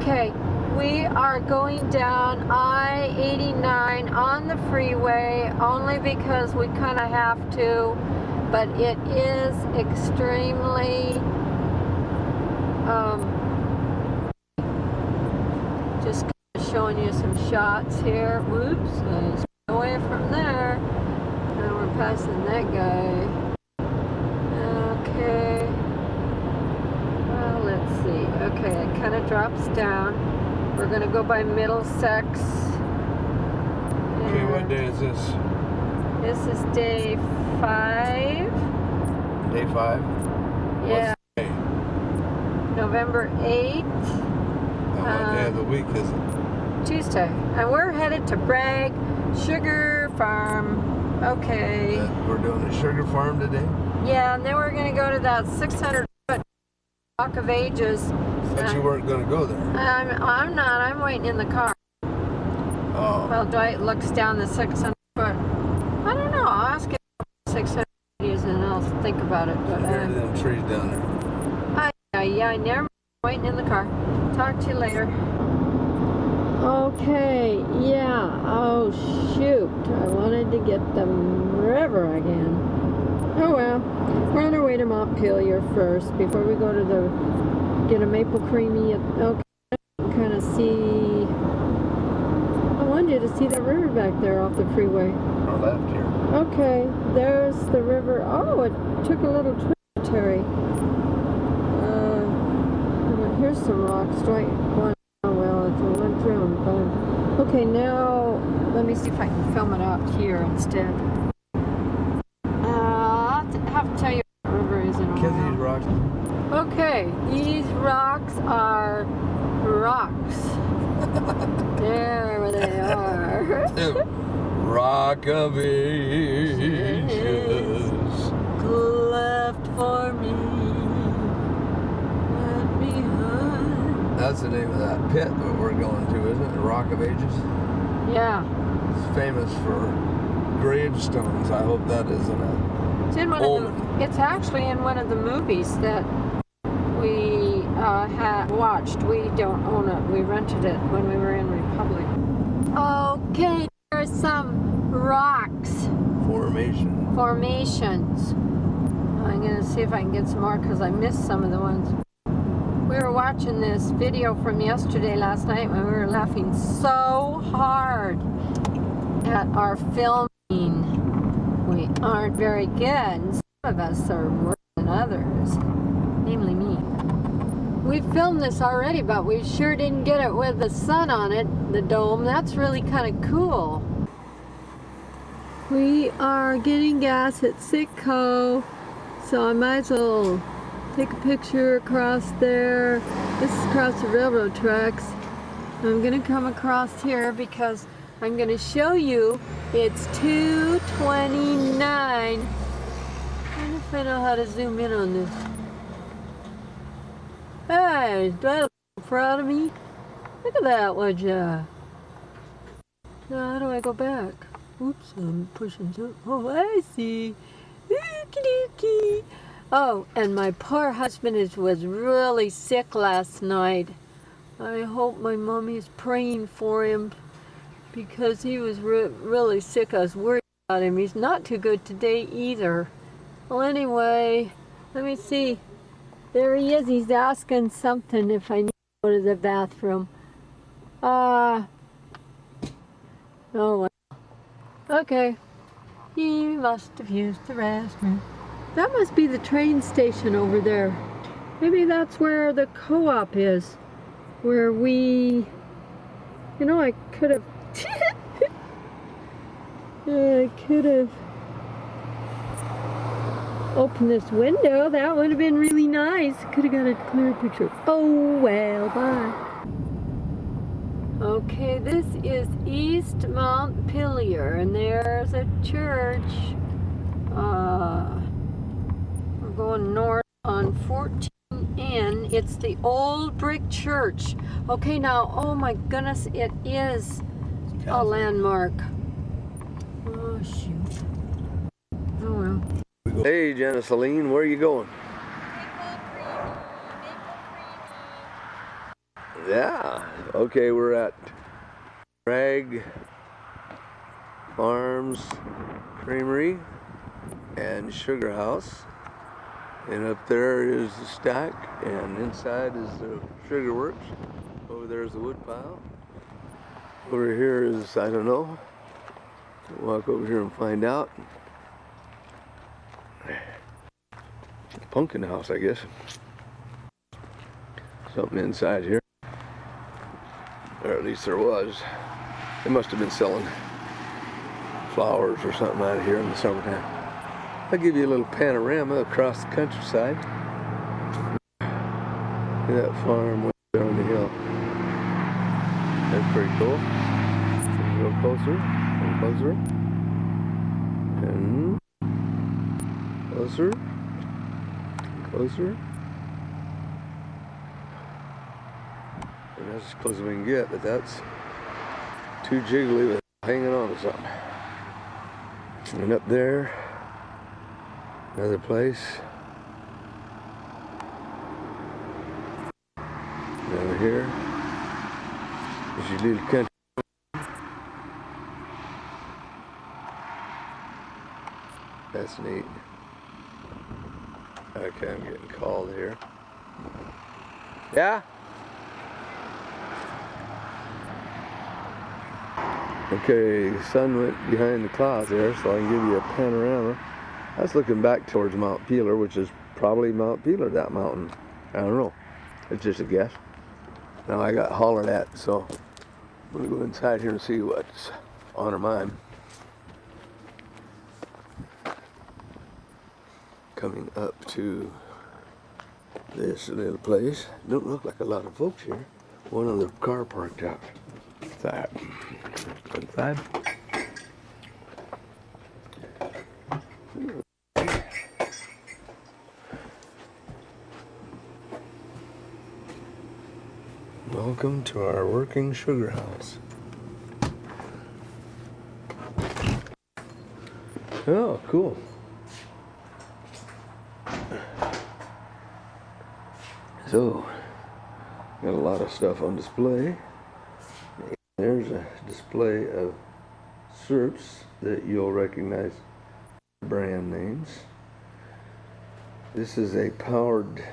Okay, we are going down I-89 on the freeway only because we kind of have to, but it is extremely just showing you some shots here. Whoops, let's get away from there. And we're passing that guy. Okay. Well, let's see. Okay, it kind of drops down. We're going to go by Middlesex. Okay, what day is this? This is day 5. Day 5? Yeah. What's the day? November 8th. And what day of the week is it? Tuesday. And we're headed to Bragg Sugar Farm. Okay. We're doing a sugar farm today? Yeah, and then we're going to go to that 600-foot Rock of Ages. But you weren't going to go there. I'm not. I'm waiting in the car. Oh. Well, Dwight looks down the 600-foot. I don't know. I'll ask him what 600 is and I'll think about it. But There are them trees down there. yeah, never mind. Waiting in the car. Talk to you later. Okay, yeah. Oh, shoot. I wanted to get the river again. Oh, well. We're on our way to Montpelier first before we go to get a maple creamy. Okay, kind of see. I wanted you to see that river back there off the freeway. Our left here. Okay, there's the river. Oh, it took a little tributary. Here's some rocks right one. Oh well, it's a one through. Okay, now let me see if I can film it out here instead. I'll have to tell you what the river is in a while. These rocks. Okay, these rocks are rocks. There they are. Rock of Ages. Left for me. Left behind. That's the name of that pit that we're going to, isn't it? The Rock of Ages? Yeah. It's famous for gravestones. I hope that isn't a... It's in one of the, it's actually in one of the movies that we had watched. We don't own it. We rented it when we were in Republic. Okay, there's some rocks. Formations. I'm going to see if I can get some more because I missed some of the ones. We were watching this video from yesterday last night when we were laughing so hard at our filming. We aren't very good. Some of us are worse than others, namely me. We filmed this already, but we sure didn't get it with the sun on it, the dome. That's really kind of cool. We are getting gas at Citgo, so I might as well take a picture across there. This is across the railroad tracks. I'm going to come across here because I'm going to show you it's 2:29. I wonder if I know how to zoom in on this. Hey, is that proud of me? Look at that, would ya? Now, how do I go back? Oops, I'm pushing so. Oh, I see. Dookie. Oh, and my poor husband was really sick last night. I hope my mommy's praying for him because he was really sick. I was worried about him. He's not too good today either. Well, anyway, let me see. There he is. He's asking something if I need to go to the bathroom. Oh, well. Okay. He must have used the restroom. That must be the train station over there. Maybe that's where the co-op is. Where we... You know, I could have... I could have opened this window. That would have been really nice. Could have got a clear picture. Oh, well, bye. Okay, this is East Montpelier, and there's a church. We're going north on 14N. It's the old brick church. Okay, now, oh my goodness, it is a landmark. Oh, shoot. Oh, well. Hey, Janiceline, where are you going? Yeah. Okay, we're at Bragg Farms Creamery and Sugar House. And up there is the stack, and inside is the sugar works. Over there is the wood pile. Over here is, I don't know. Walk over here and find out. Pumpkin house, I guess. Something inside here. Or at least there was. They must have been selling flowers or something out of here in the summertime. I'll give you a little panorama across the countryside. Look at that farm way there on the hill. That's pretty cool. A little closer and closer. And closer. Closer. And that's as close as we can get, but that's too jiggly with hanging on to something. And up there, another place. And over here is your little country. That's neat. Okay, I'm getting called here. Yeah? Okay, the sun went behind the clouds there, so I can give you a panorama. I was looking back towards Mount Peeler, which is probably Mount Peeler, that mountain. I don't know. It's just a guess. Now I got hollered at, so I'm going to go inside here and see what's on her mind. Coming up to this little place. Don't look like a lot of folks here. One other car parked out. Inside. Inside. Welcome to our working sugar house. Oh, cool. So, got a lot of stuff on display. There's a display of syrups that you'll recognize brand names. This is a powered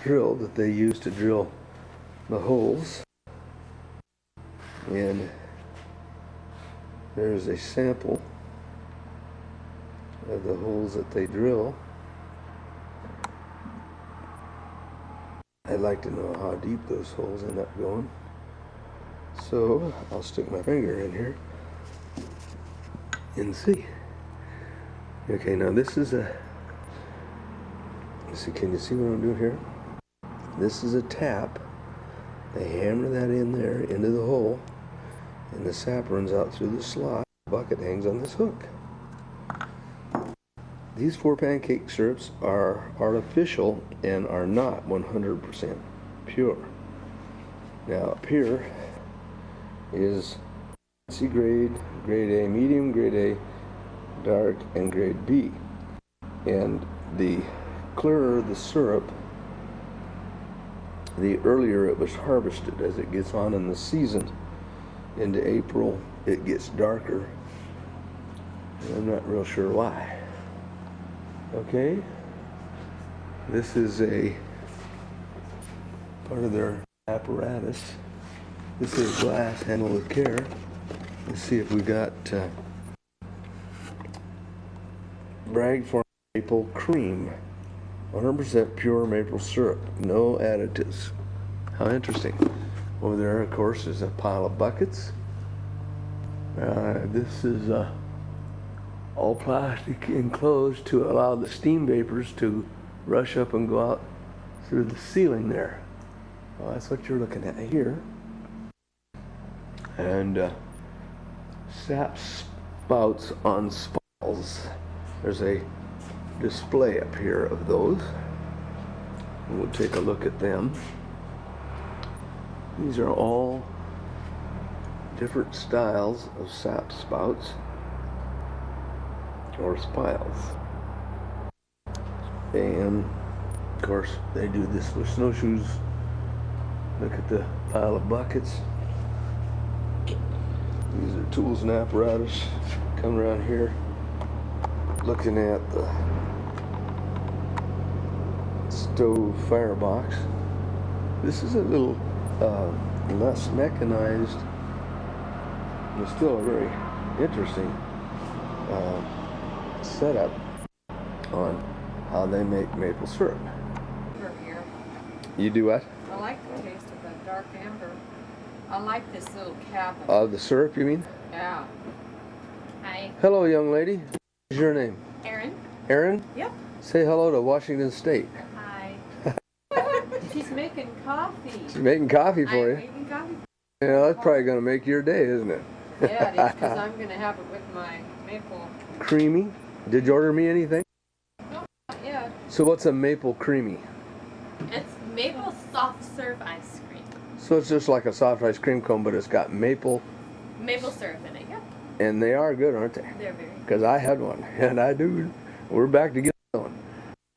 drill that they use to drill the holes. And there's a sample of the holes that they drill. I'd like to know how deep those holes end up going. So I'll stick my finger in here and see. Okay, now this is a, see, can you see what I'm doing here? This is a tap. They hammer that in there into the hole, and the sap runs out through the slot. The bucket hangs on this hook. These 4 pancake syrups are artificial and are not 100% pure. Now up here is fancy grade, grade A medium, grade A dark, and grade B. And the clearer the syrup, the earlier it was harvested. As it gets on in the season, into April, it gets darker. And I'm not real sure why. Okay, this is a part of their apparatus. This is glass, handled with care. Let's see if we got Bragg Farms Maple Cream, 100% pure maple syrup, no additives. How interesting. Over there, of course, is a pile of buckets. This is all plastic enclosed to allow the steam vapors to rush up and go out through the ceiling there. Well, that's what you're looking at here. And sap spouts on spauls. There's a display up here of those. We'll take a look at them. These are all different styles of sap spouts or spiles. And of course they do this with snowshoes Look at the pile of buckets. These are tools and apparatus. Coming around here, looking at the stove firebox. This is a little less mechanized, but still a very interesting setup on how they make maple syrup. Here. You do what? I like the taste of that dark amber. I like this little cabinet. The syrup, you mean? Yeah. Hi. Hello, young lady. What's your name? Erin. Erin? Yep. Say hello to Washington State. Hi. She's making coffee. She's making coffee for I'm you. making coffee. Yeah, that's probably going to make your day, isn't it? Yeah, it is, because I'm going to have it with my maple. Creamy. Did you order me anything? Yeah. So what's a maple creamy? It's maple soft serve ice cream. So it's just like a soft ice cream cone, but it's got maple, Maple syrup in it, yep. and they are good, aren't they? They're very Because I had one, and I do. We're back to get one.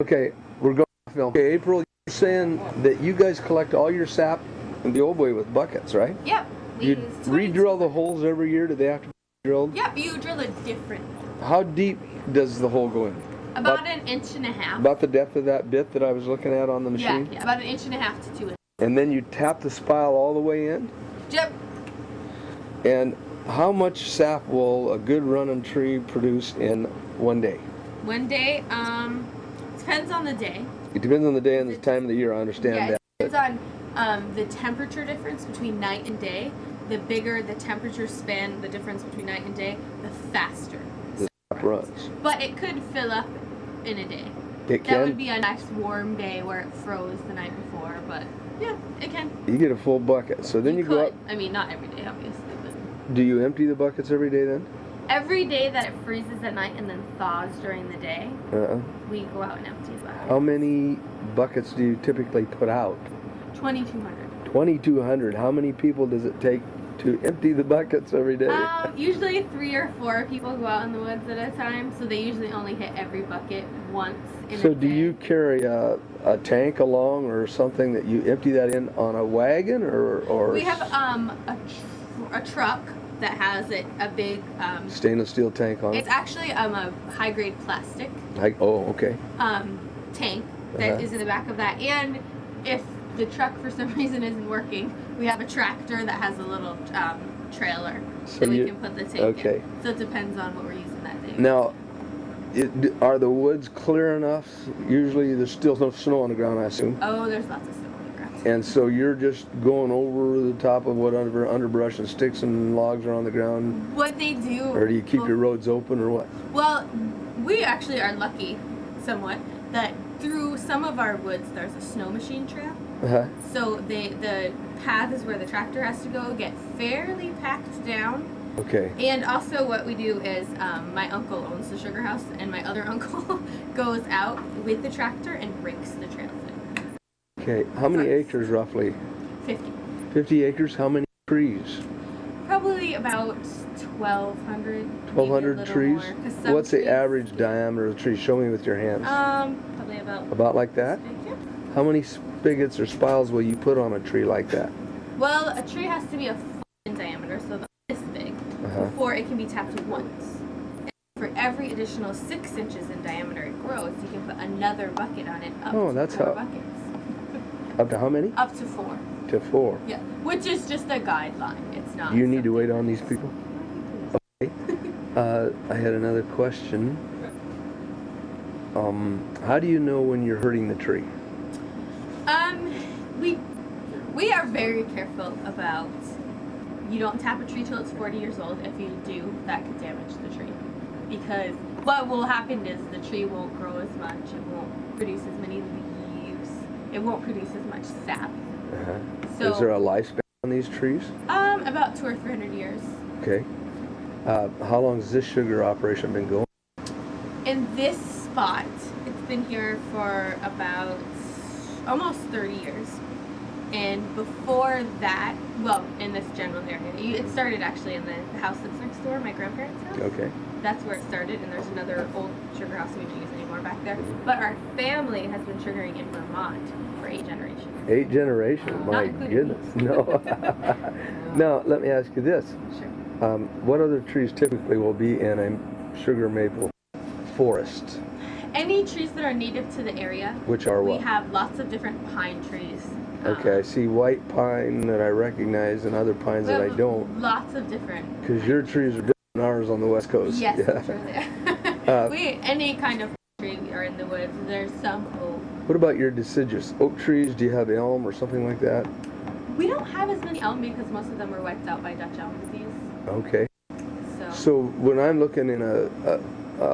Okay, we're going to film. Okay, April, you're saying that you guys collect all your sap in the old way with buckets, right? Yep. We You use 22 re-drill the holes every year? Do they have to be drilled? Yep, you drill a different How deep does the hole go in? about an inch and a half. About the depth of that bit that I was looking at on the machine? Yeah, about an inch and a half to 2 inches. And then you tap the spile all the way in? Yep. And how much sap will a good running tree produce in one day? One day, depends on the day. It depends on the day and the time of the year, I understand Yeah, that. it depends on the temperature difference between night and day. The bigger the temperature span, the difference between night and day, the faster. The sap runs. But it could fill up in a day. It That would can. be a nice warm day where it froze the night before, but yeah, it can. You get a full bucket. So then you go could. up. I mean, not every day, obviously, but Do you empty the buckets every day then? every day that it freezes at night and then thaws during the day, we go out and empty the bucket. How many buckets do you typically put out? 2,200. 2,200. How many people does it take to empty the buckets every day? Usually 3 or 4 people go out in the woods at a time, so they usually only hit every bucket once in a So day. do you carry a tank along or something that you empty that in on a wagon or We have a truck that has a big stainless steel tank on it? it's actually a high grade plastic Okay. tank that Uh-huh. is in the back of that, and if the truck for some reason isn't working, we have a tractor that has a little trailer So that we you- can put the tank okay. in. So it depends on what we're using that day. Now, are the woods clear enough? Usually there's still no snow on the ground, I assume. Oh, there's lots of snow on the ground. And so you're just going over the top of what underbrush and sticks and logs are on the ground? What they do, Or do you keep your roads open or what? well, we actually are lucky somewhat that through some of our woods there's a snow machine trail. Uh-huh. So the paths where the tractor has to go get fairly packed down. Okay. And also what we do is my uncle owns the sugar house, and my other uncle goes out with the tractor and rakes the trails in. Okay. How many acres roughly? 50. 50 acres? How many trees? Probably about 1,200. 1,200 trees? What's the average diameter of the tree? Show me with your hands. Probably About like that? Yeah. How many spigots or spiles will you put on a tree like that? Well, a tree has to be a foot in diameter, so about this big, Uh-huh. before it can be tapped once. And for every additional 6 inches in diameter it grows, you can put another bucket on it up Oh, to that's 4 how- buckets. Up to how many? Up to 4. To 4. Yeah, which is just a guideline. It's not. You need to something- wait on these people? Okay. I had another question. How do you know when you're hurting the tree? We are very careful about. You don't tap a tree till it's 40 years old. If you do, that could damage the tree. Because what will happen is the tree won't grow as much. It won't produce as many leaves. It won't produce as much sap. Uh-huh. So, Is there a lifespan on these trees? about 200 or 300 years. Okay. How long has this sugar operation been going? In this spot, it's been here for about almost 30 years. And before that, well, in this general area, it started actually in the house that's next door, my grandparents' house. Okay. that's where it started, and there's another old sugar house we don't use anymore back there. But our family has been sugaring in Vermont for 8 generations. 8 generations, my including goodness. No. Now, let me ask you this. Sure. What other trees typically will be in a sugar maple forest? Any trees that are native to the area. Which are We what? have lots of different pine trees. Okay, I see white pine that I recognize and other pines We that I have don't. Lots of different. Because your trees are different than ours on the West Coast. Yes, Yeah. I'm sure they are. Any kind of tree are in the woods. There's some oak. What about your deciduous oak trees? Do you have elm or something like that? We don't have as many elm because most of them were wiped out by Dutch elm disease. Okay. So, So when I'm looking in a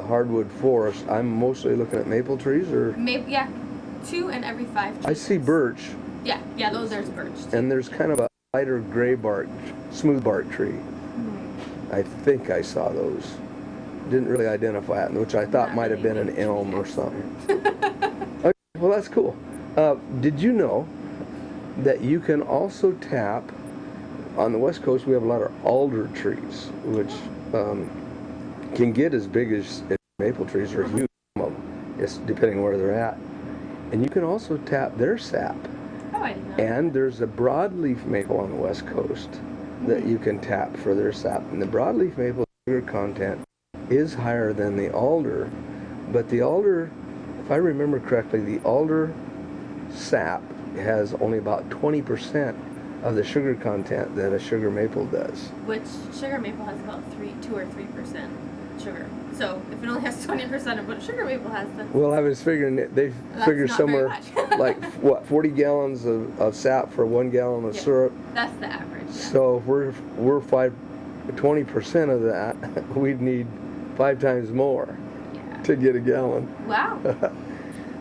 hardwood forest, I'm mostly looking at maple trees, or maybe, yeah, 2 in every 5 trees. I see birch, Yeah, those there's birch. Too. and there's kind of a lighter gray bark, smooth bark tree. Mhm. I think I saw those. Didn't really identify it, which I thought Not might have really been an big elm or trees. something. Okay, well, that's cool. Did you know that you can also tap, on the West Coast we have a lot of alder trees, which can get as big as maple trees or huge, it's depending where they're at. And you can also tap their sap. Oh, I didn't know. And there's a broadleaf maple on the West Coast that you can tap for their sap. And the broadleaf maple sugar content is higher than the alder, but the alder, if I remember correctly, the alder sap has only about 20% of the sugar content that a sugar maple does. Which sugar maple has about 2 or 3% sugar. So if it only has 20% of what sugar maple has, then Well, I was figuring that they That's figure not very somewhere much. like, what, 40 gallons of sap for 1 gallon of Yeah. syrup. that's the average. Yeah. So if we're 20% of that, we'd need 5 times more Yeah. to get a gallon. Wow.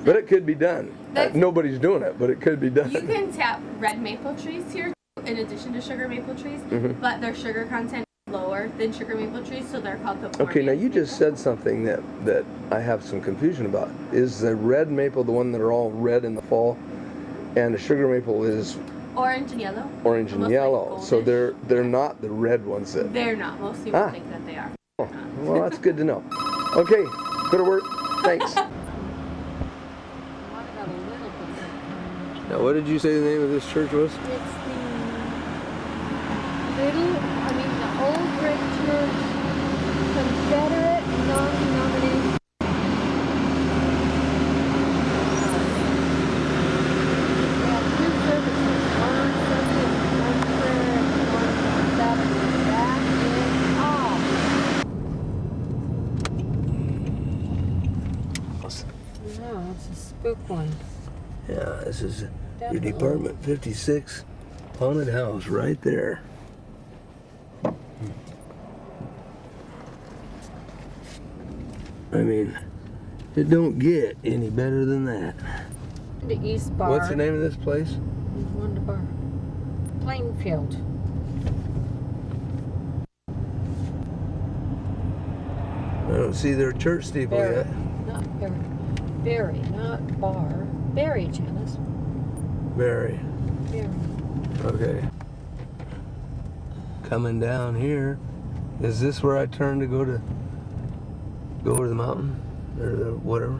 But it could be done. That's- Nobody's doing it, but it could be done. You can tap red maple trees here in addition to sugar maple trees, Mhm. but their sugar content is lower than sugar maple trees, so they're called the Okay, now you just said something that I have some confusion about. Is the red maple the one that are all red in the fall, and the sugar maple is orange and yellow. orange and Almost like yellow? So goldish. they're not the red ones that. They're not. Most people Ah. think that they are. Oh, well, that's good to know. Okay, go to work. Thanks. What about a little bit? Now, what did you say the name of this church was? It's the Old Great Church, Confederate Non-Denominational. We have 2 services, one Sunday, one prayer, and one Saturday. That is all. No, it's a spook one. Yeah, this is your Definitely. Department 56 haunted house right there. I mean, it don't get any better than that. The East Bar. What's the name of this place? Wonderbar. Plainfield. I don't see their church steeple Barry. yet. Not Barry. Barry, not Bar. Barry, Janice. Barry. Barry. Okay. Coming down here. Is this where I turn to go over the mountain? Or the whatever?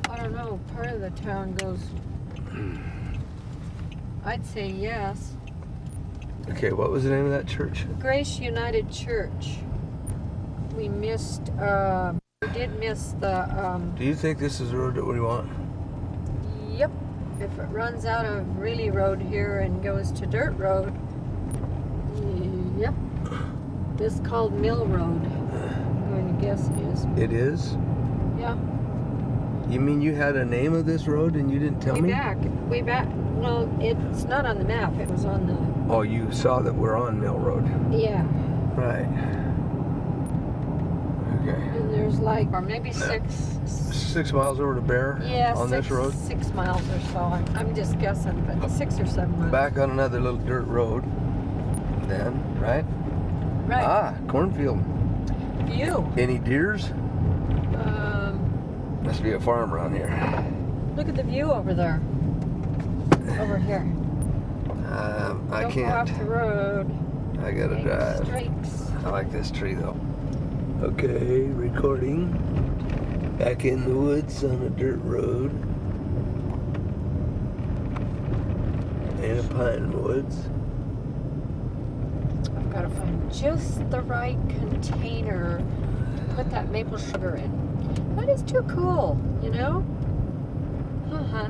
I don't know. Part of the town goes. I'd say yes. Okay, what was the name of that church? Grace United Church. We missed. We did miss the. Do you think this is the road that we want? Yep. If it runs out of Really Road here and goes to Dirt Road. Yep. This is called Mill Road. I'm going to guess it is. It is? Yeah. You mean you had a name of this road and you didn't tell me? Way back. Well, it's not on the map. It was on the. Oh, you saw that we're on Mill Road. Yeah. Right. Okay. And there's like, or maybe 6. 6 miles over to Bear Yeah, on this road. 6 miles or so. I'm just guessing, but 6 or 7 miles. Back on another little dirt road. Then, right? Right. Ah, cornfield. View. Any deers? Must be a farm around here. Look at the view over there. Over here. I Don't can't. go off the road. I gotta Take drive. Strikes. I like this tree though. Okay, recording. Back in the woods on a dirt road. In a pine woods. I've got to find just the right container to put that maple sugar in. That is too cool, you know? Uh-huh.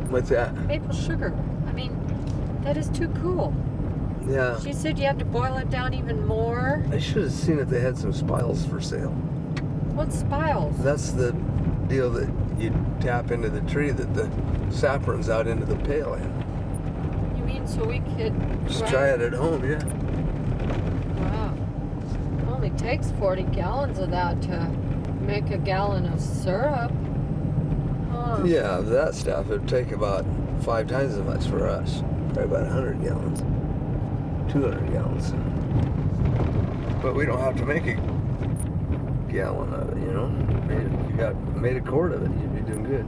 What's that? Maple sugar. I mean, that is too cool. Yeah. She said you had to boil it down even more. I should have seen if they had some spiles for sale. What spiles? That's the deal that you tap into the tree that the sap runs out into the pail in. You mean so we could Just try it at home, yeah. Wow. It only takes 40 gallons of that to make a gallon of syrup. Huh. Yeah, that stuff would take about 5 times as much for us. Probably about 100 gallons. 200 gallons. But we don't have to make a gallon of it, you know? If you made a quart of it, you'd be doing good.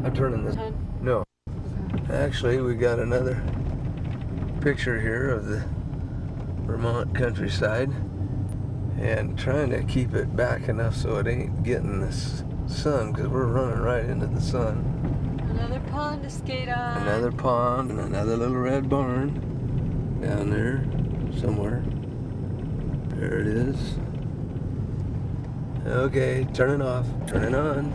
I'm turning this. No. Actually, we got another picture here of the Vermont countryside and trying to keep it back enough so it ain't getting this sun, because we're running right into the sun. Another pond to skate on. Another pond and another little red barn down there somewhere. There it is. Okay, turning off, turning on.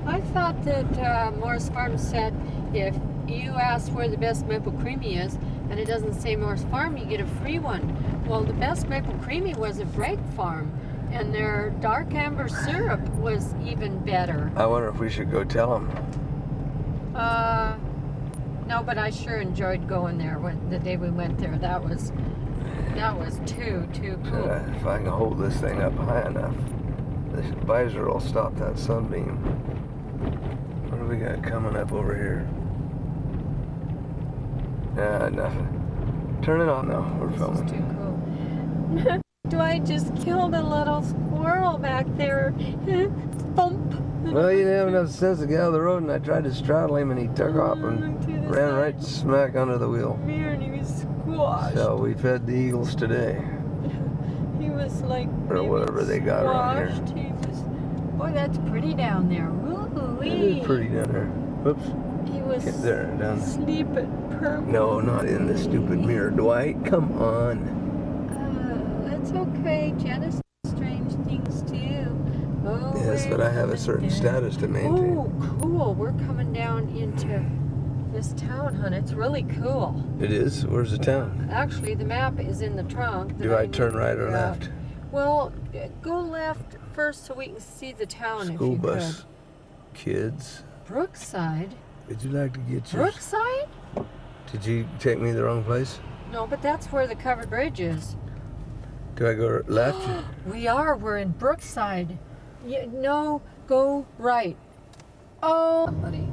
I thought that Morris Farm said if you ask where the best maple creamy is and it doesn't say Morris Farm, you get a free one. Well, the best maple creamy was at Bragg Farm, and their dark amber syrup was even better. I wonder if we should go tell them. No, but I sure enjoyed going there when the day we went there. That was too cool. If I can hold this thing up high enough, the visor will stop that sunbeam. What do we got coming up over here? Nothing. Turn it on now. We're This filming. is too cool. Dwight just killed a little squirrel back there. Thump. Well, you didn't have enough sense to get out of the road, and I tried to straddle him, and he took off and ran right smack under the wheel. And he was squashed. So we fed the eagles today. He was like Or whatever they got around here. squashed. He was, boy, that's pretty down there. It is pretty down there. Whoops. He was Get there, down. sleeping permanently. No, not in the stupid mirror, Dwight. Come on. That's okay. Janice does strange things too. Oh, Yes, but I have a certain status to maintain. Oh, cool. We're coming down into this town, hon. It's really cool. It is? Where's the town? Actually, the map is in the trunk. Do I turn right or left? Well, go left first so we can see the town School if you bus. Kids. could. Brookside? Would you like to get your... Brookside? Did you take me the wrong place? No, but that's where the covered bridge is. Do I go left? We're in Brookside. No, go right. Oh, buddy,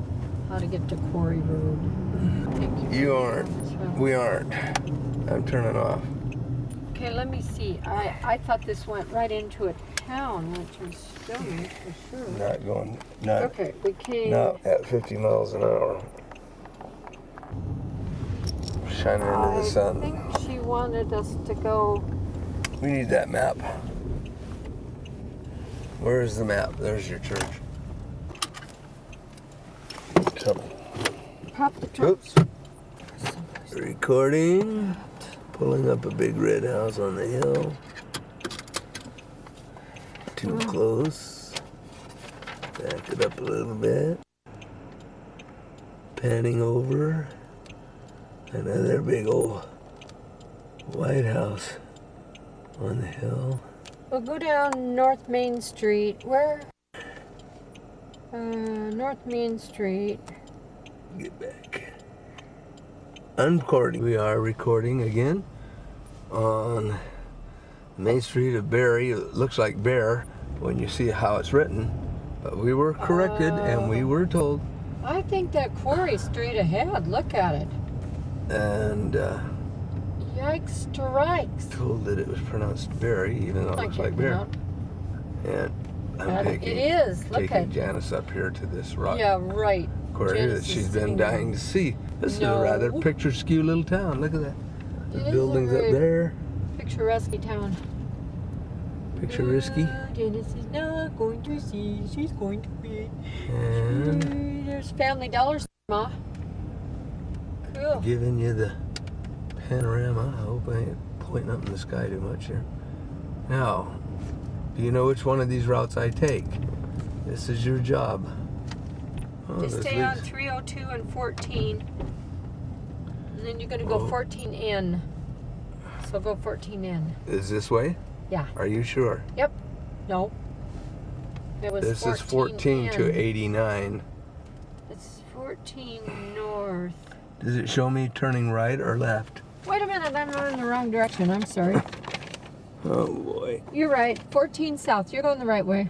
how to get to Quarry Road. Thank you. You aren't. We aren't. I'm turning off. Okay, let me see. I thought this went right into a town, which is still not for sure. Not going... Not, Okay, we came. not at 50 miles an hour. Shining into the I sun. think she wanted us to go. We need that map. Where is the map? There's your church. Pop the trunk. Oops. Recording. Pulling up a big red house on the hill. Too close. Back it up a little bit. Panning over. Another big old White House on the hill. We'll go down North Main Street. Where? North Main Street. Get back. Uncording. We are recording again on Main Street of Barry. It looks like Bear when you see how it's written, but we were corrected and we were told. I think that quarry's straight ahead. Look at it. And Yikes strikes. told that it was pronounced Barry, even though it looks like Bear. And I'm taking, It is. Look taking at. Janice up here to this rock Yeah, right. quarry that Janice is she's sitting been there. dying to see. This is a No. rather picturesque little town. Look at that. It is The a buildings up very there. Picturesque town. Picture risky. Dennis is not going to see. She's going to be. And There's Family Dollar, Ma. Cool. giving you the panorama. I hope I ain't pointing up in the sky too much here. Now, do you know which one of these routes I take? This is your job. Oh, Just this stay on leads- 302 and 14. And then you're going to go Oh. 14N. So go 14N. Is this way? Yeah. Are you sure? Yep. No. It was This is 14 to 89. It's 14 north. Does it show me turning right or left? Wait a minute, I'm going in the wrong direction. I'm sorry. Oh boy. You're right. 14 south. You're going the right way.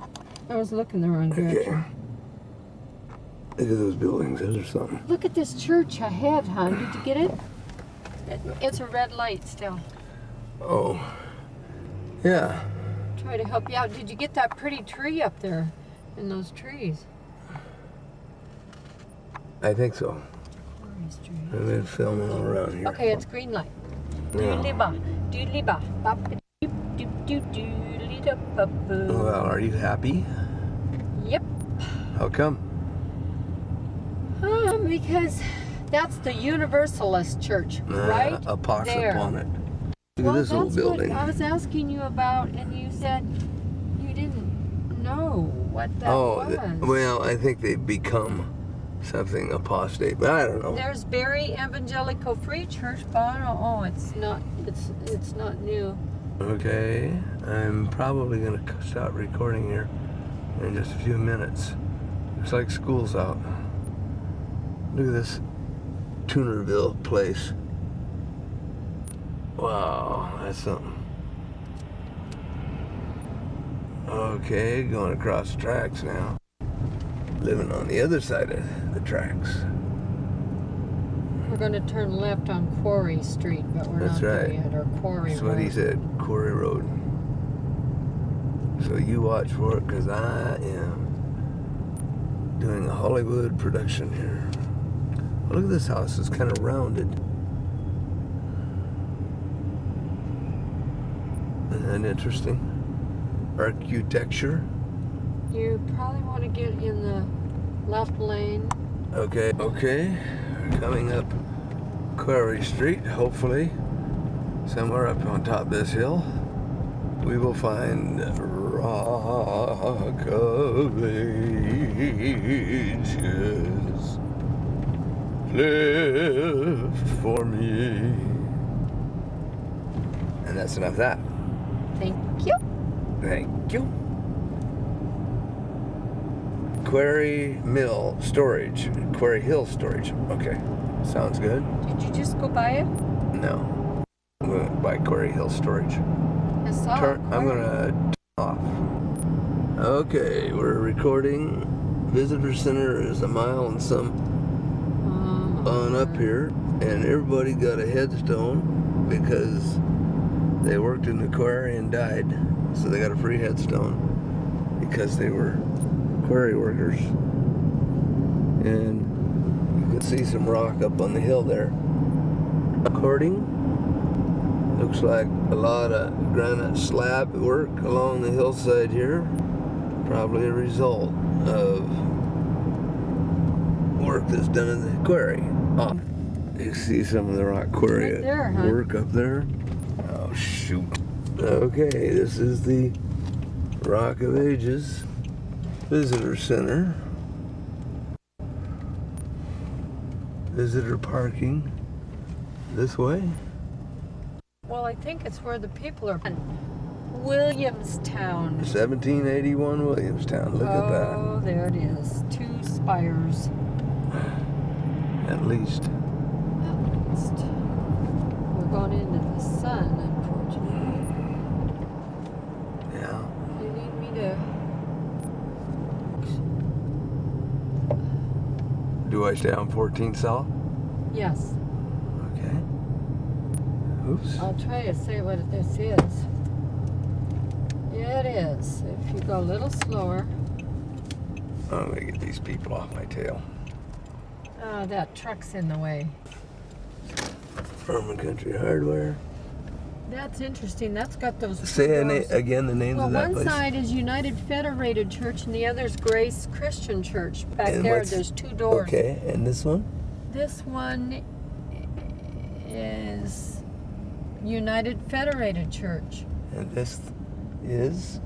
I was looking the wrong Okay. direction. Look at those buildings. Those are something. Look at this church ahead, hon. Did you get it? It's a red light still. Oh. Yeah. Try to help you out. Did you get that pretty tree up there in those trees? I think so. Forest trees. I've been filming all around here. Okay, it's green light. Yeah. Doodly-ba, doodly-ba, bop-a-doop-doop-doodly-da-ba-boo. Well, are you happy? Yep. How come? Because that's the Universalist Church, right? A pox there. upon it. Look Well, at this old that's building. what I was asking you about, and you said you didn't know what that was. Well, I think they've become something apostate, but I don't know. There's Berry Evangelical Free Church, but I don't, it's not. It's not new. Okay, I'm probably gonna stop recording here in just a few minutes. Looks like school's out. Look at this Tunerville place. Wow, that's something. Okay, going across the tracks now. Living on the other side of the tracks. We're going to turn left on Quarry Street, but we're That's not there right. yet. Or Quarry That's what he Road. said, Quarry Road. So you watch for it, because I am doing a Hollywood production here. Oh, look at this house, it's kind of rounded. Isn't that interesting? Architecture. You probably want to get in the left lane. Okay, we're coming up Quarry Street, hopefully. Somewhere up on top of this hill, we will find Rock of Ages left for me. And that's enough of that. Thank you. Thank you. Quarry Mill Storage. Quarry Hill Storage. Okay. Sounds good. Did you just go by it? No. I'm going to buy Quarry Hill Storage. I saw it. I'm going to turn off. Okay, we're recording. Visitor Center is a mile and some on up here. And everybody got a headstone because they worked in the quarry and died. So they got a free headstone because they were quarry workers. And you can see some rock up on the hill there. Recording. Looks like a lot of granite slab work along the hillside here. Probably a result of work that's done in the quarry. Oh, you see some of the rock quarry Right there, huh? work up there. Oh shoot. Okay, this is the Rock of Ages Visitor Center. Visitor parking this way. Well, I think it's where the people are. Williamstown. 1781 Williamstown. Look at that. Oh, there it is. 2 spires. At least. At least. We're going into the sun, unfortunately. Yeah. You need me to. Do I stay on 14 South? Yes. Okay. Oops. I'll try to say what this is. Yeah, it is. If you go a little slower. I'm gonna get these people off my tail. Oh, that truck's in the way. Furman Country Hardware. That's interesting. That's got those. Say doors. again the names Well, of that one place. side is United Federated Church, and the other's Grace Christian Church. Back And there, what's- there's 2 doors. Okay, and this one? This one is United Federated Church, And this is?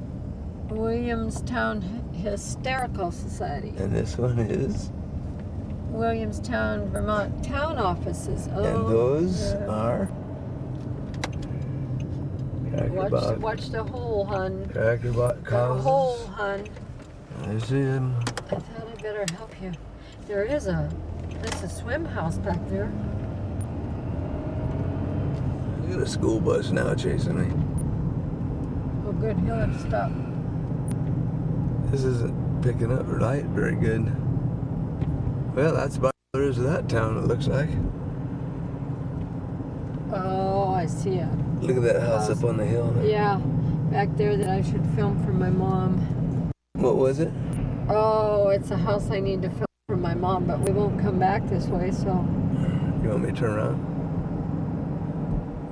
Williamstown Hysterical Society, And this one is? Williamstown, Vermont Town Offices. Oh, And those yeah. are? Cracker Watch the hole, hun. Cracker Box The Causes. hole, hun. I see them. I thought I better help you. There's a swim house back there. I got a school bus now chasing me. Oh, good. He'll have to stop. This isn't picking up light very good. Well, that's about all there is to that town, it looks like. Oh, I see it. Look at that house up on the hill there. Yeah, back there that I should film for my mom. What was it? Oh, it's a house I need to film for my mom, but we won't come back this way, so. You want me to turn around?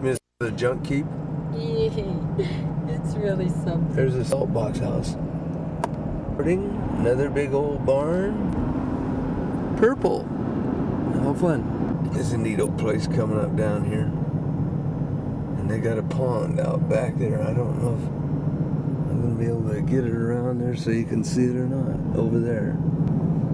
Miss the junk keep? It's really something. There's a salt box house. Another big old barn. Purple. How fun. It's a neat old place coming up down here. And they got a pond out back there. I don't know if I'm going to be able to get it around there so you can see it or not. Over there.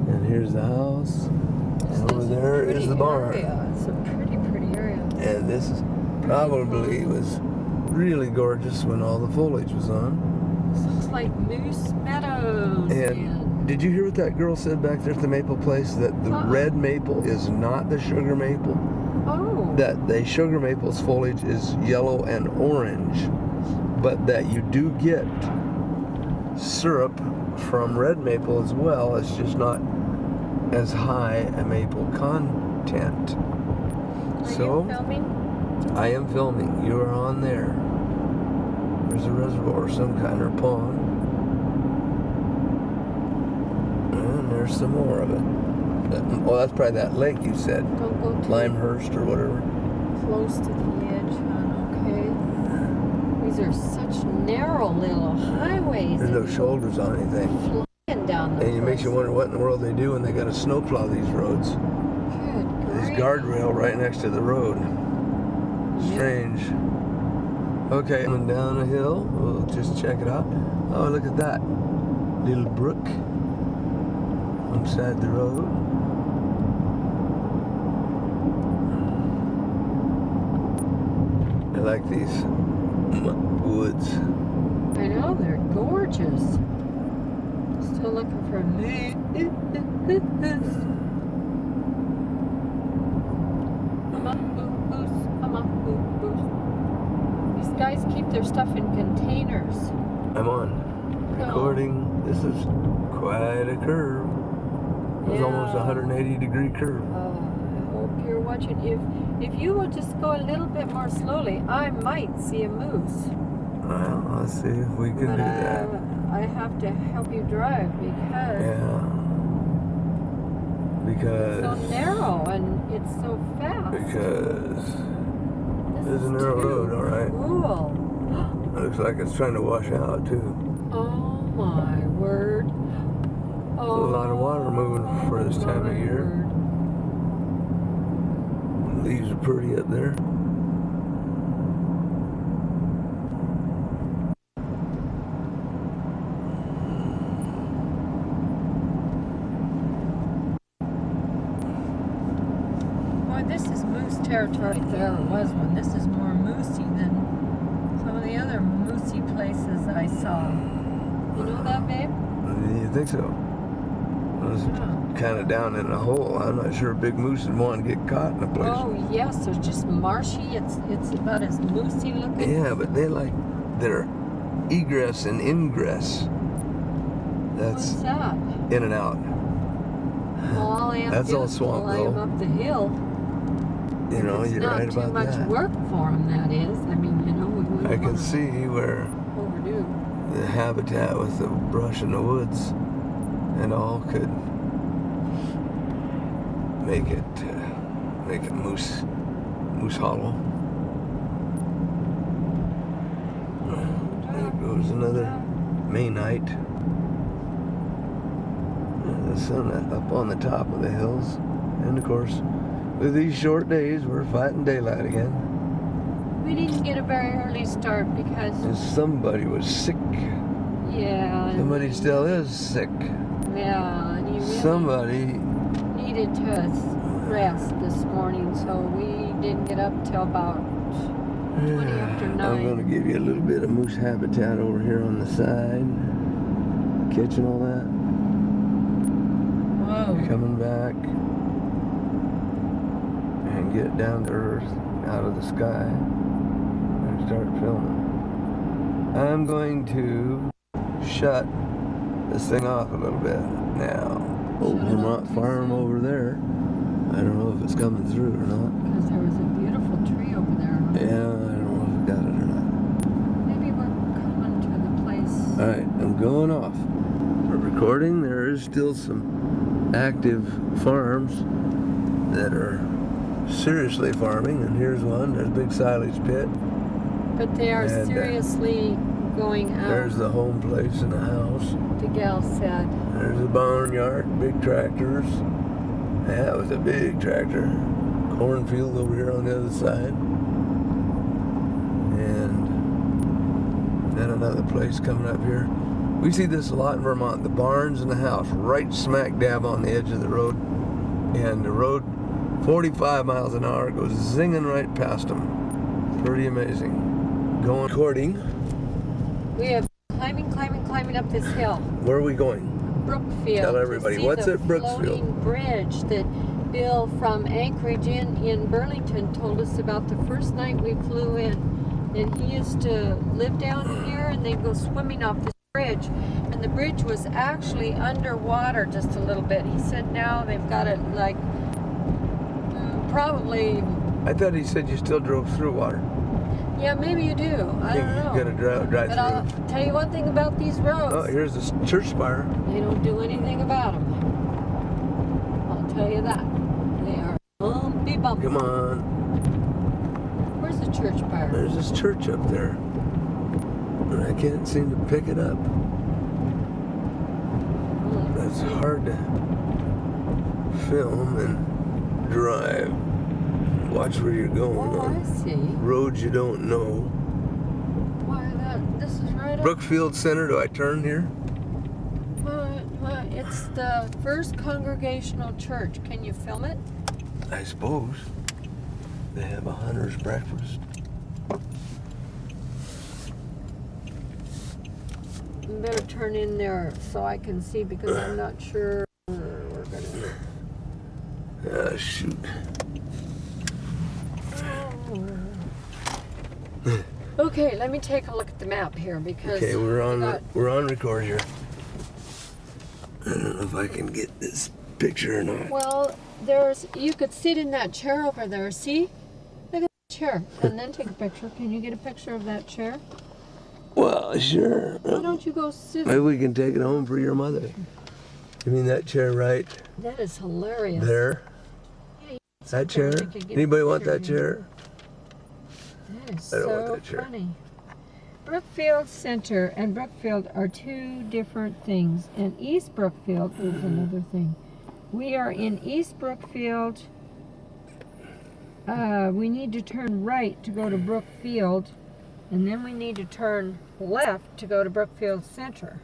And here's the house. And over there is the barn. Area. It's a pretty area. And this is probably was really gorgeous when all the foliage was on. This looks like Moose Meadows. And did you hear what that girl said back there at the maple place? That the red maple is not the sugar maple. Oh. That the sugar maple's foliage is yellow and orange. But that you do get syrup from red maple as well. It's just not as high a maple content. Are So you filming? I am filming. You are on there. There's a reservoir of some kind or pond. And there's some more of it. Oh, that's probably that lake you said. Don't go too Limehurst or whatever. close to the edge, hon, okay? These are such narrow little highways. There's no shoulders on anything. Flying down the And it makes you wonder what in the world they do when they got to snowplow these roads. Good These grief. guardrail right next to the road. Strange. Okay, coming down a hill. We'll just check it out. Oh, look at that. Little brook on the side of the road. I like these woods. I know, they're gorgeous. Still looking for moose. Come on, moose. Come on, moose. These guys keep their stuff in containers. I'm on. Recording. This is quite a curve. It's almost a 180-degree curve. I hope you're watching. If you will just go a little bit more slowly, I might see a moose. Well, let's see if we can But do that. I have to help you drive because Yeah. it's Because. so narrow and it's so fast. Because. This There's a is narrow too road, alright. Cool. It looks like it's trying to wash out, too. Oh my word. A lot of water moving for this time of my year. word. Leaves are pretty up there. Boy, this is moose territory if there ever was one. This is more moosey than some of the other moosey places I saw. You know that, babe? You think so? It was kind of down in a hole. I'm not sure big moose would want to get caught in a place. Oh yes, it's just marshy. It's about as moosey looking. Yeah, but they like their egress and ingress. What's That's that? in and out. Well, all I have That's to do all is swamp, climb though. up the hill. You know, It's you're not right too about much that. work for them, that is. I mean, you know, we wouldn't I can wanna see where overdo. the habitat with the brush in the woods and all could make it moose hollow. was another May night. The sun up on the top of the hills. And of course, with these short days, we're fighting daylight again. We didn't get a very early start because, And somebody was sick. yeah. and- Somebody still is sick. Yeah, and he really Somebody. needed to rest this morning, so we didn't get up till about 20 after 9. I'm going to give you a little bit of moose habitat over here on the side. Catching all that. Whoa. Coming back. And get down to earth, out of the sky. And start filming. I'm going to shut this thing off a little bit now. Old Shut it Vermont off too farm soon. over there. I don't know if it's coming through or not. Because there was a beautiful tree over there. Yeah, I don't know if it got it or not. Maybe we're coming to the place. Alright, I'm going off. For recording, there is still some active farms that are seriously farming, and here's one. There's a big silage pit. But they are And, seriously going out, There's the home place and the house. the gal said. There's a barnyard, big tractors. That was a big tractor. Cornfield over here on the other side. And then another place coming up here. We see this a lot in Vermont. The barns and the house right smack dab on the edge of the road. And the road, 45 miles an hour, goes zinging right past them. Pretty amazing. Going recording. We have climbing up this hill. Where are we going? Brookfield. Tell to everybody, see what's the at Brooksfield? floating bridge that Bill from Anchorage in Burlington told us about the first night we flew in. And he used to live down here and they'd go swimming off this bridge. And the bridge was actually underwater just a little bit. He said now they've got it like probably, I thought he said you still drove through water. yeah, maybe you do. I don't know. You gotta drive But through. I'll tell you one thing about these roads. Oh, here's the church spire. They don't do anything about them. I'll tell you that. They are bumpy. Come on. Where's the church bar? There's this church up there. And I can't seem to pick it up. It's hard to film and drive. Watch where you're going Oh, I on see. roads you don't know. Why this is right up. Brookfield Center, do I turn here? It's the First Congregational Church. Can you film it? I suppose. They have a hunter's breakfast. You better turn in there so I can see because I'm not sure we're gonna. Ah, shoot. Okay, let me take a look at the map here because Okay, we're I on got- record here. I don't know if I can get this picture or not. Well, you could sit in that chair over there, see? Look at that chair, and then take a picture. Can you get a picture of that chair? Well, sure. Why don't you go sit? Maybe we can take it home for your mother. You mean that chair right That is hilarious. there? Yeah, you That sit there chair? and you could get a Anybody want picture that of you. chair? That is I don't want so that chair. funny. Brookfield Center and Brookfield are two different things, and East Brookfield is another thing. We are in East Brookfield. We need to turn right to go to Brookfield, and then we need to turn left to go to Brookfield Center.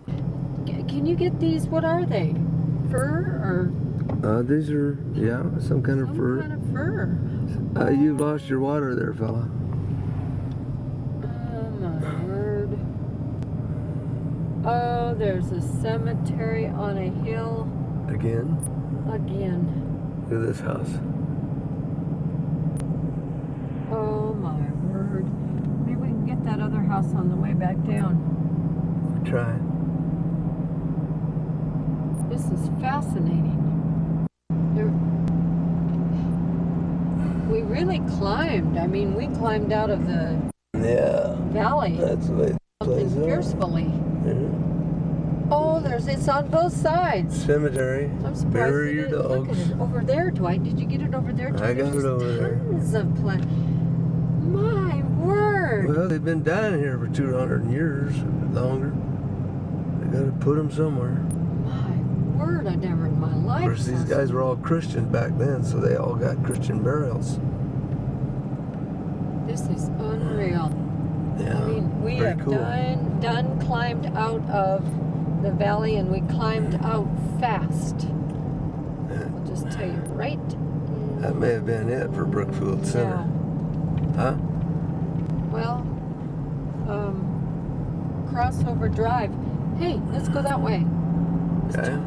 Can you get these? What are they? Fur or These are, yeah, some kind of some fur. kind of fur? You've lost your water there, fella. Oh my word. Oh, there's a cemetery on a hill Again? again. Look at this house. Oh my word. Maybe we can get that other house on the way back down. Try. This is fascinating. We really climbed. I mean, we climbed out of the Yeah, valley. that's the way the place Something is. fiercely. Yeah. Oh, it's on both sides. Cemetery. I'm surprised. Bury you your didn't look dogs. at it over there, Dwight. Did you get it over there? Too? I got There's it over there. Tons of plants. My word! word. Well, they've been dying here for 200 years, longer. They gotta put them somewhere. My word, I never in my life. Of course, these saw guys some- were all Christian back then, so they all got Christian burials. This is unreal. Yeah, I mean, we very have cool. done climbed out of the valley, and we climbed out fast. I'll just tell you right. That may have been it for Brookfield Center. Huh? Well, Crossover Drive. Hey, let's go that way. Okay.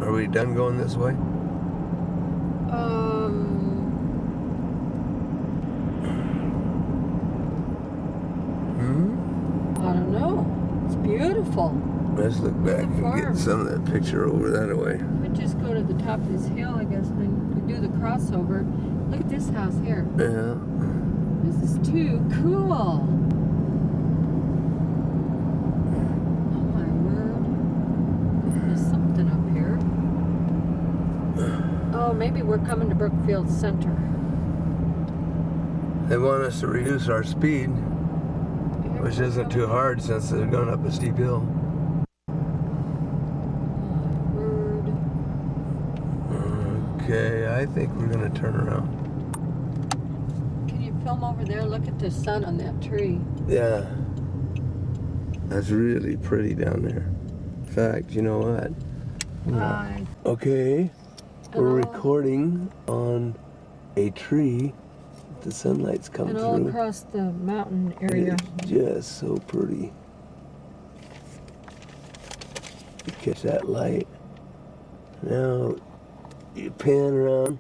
Are we done going this way? I don't know. It's beautiful. Let's look back and farm. get some of that picture over that way. We just go to the top of this hill, I guess, and then we do the crossover. Look at this house here. Yeah. This is too cool. Oh my word. There's something up here. Oh, maybe we're coming to Brookfield Center. They want us to reduce our speed, Here which we're isn't too coming. hard since they're going up a steep hill. Word. Okay, I think we're going to turn around. Can you film over there? Look at the sun on that tree. Yeah. That's really pretty down there. In fact, you know what? Okay, we're And all- recording on a tree. The sunlight's coming And all through. across the mountain area. It's just so pretty. You catch that light. Now you pan around.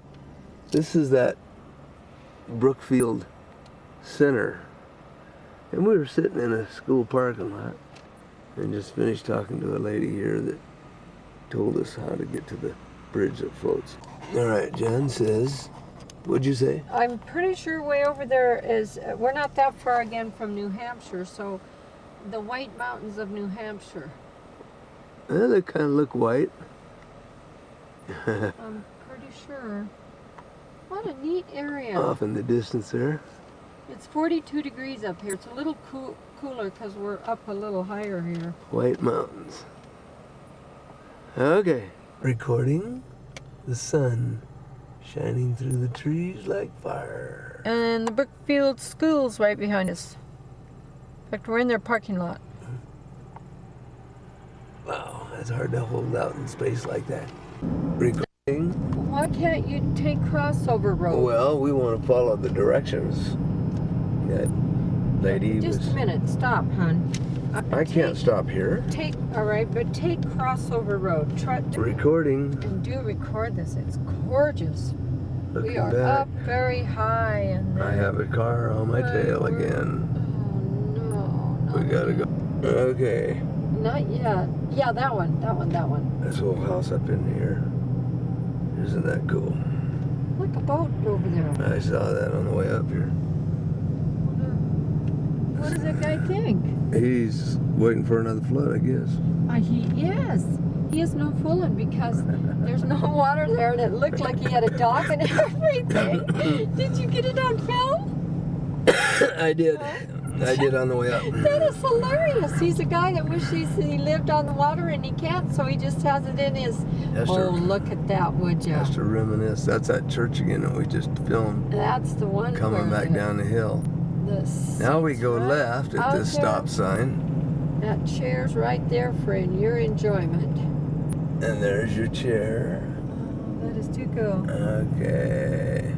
This is that Brookfield Center. And we were sitting in a school parking lot and just finished talking to a lady here that told us how to get to the bridge that floats. All right, Jen says, what'd you say? I'm pretty sure way over there is, we're not that far again from New Hampshire, so the White Mountains of New Hampshire. Well, they kind of look white. I'm pretty sure. What a neat area. Off in the distance there. It's 42 degrees up here. It's a little cooler because we're up a little higher here. White Mountains. Okay. Recording the sun shining through the trees like fire. And the Brookfield School's right behind us. In fact, we're in their parking lot. Wow, that's hard to hold out in space like that. Recording. Why can't you take crossover road? Well, we want to follow the directions. That lady Just was. a minute. Stop, hon. I can't stop here. All right, but take crossover road. Try Recording. and do record this. It's gorgeous. Looking We are back. up very high, and I have a car on my tail again. Oh no! We gotta go. Okay. Not yet. Yeah, that one. This whole house up in here. Isn't that cool? Look, a boat over there. I saw that on the way up here. What does that guy think? He's waiting for another flood, I guess. He has no fooling because there's no water there, and it looked like he had a dock and everything. Did you get it on film? I did. I did on the way up. That is hilarious. He's a guy that wishes he lived on the water and he can't, so he just has it in his. Has Oh, to, look at that, would you? has to reminisce. That's that church again that we just filmed That's the one. coming where back down the hill. Now we go right left at out this there. stop sign. That chair's right there for your enjoyment. And there's your chair. Oh, that is too cool. Okay.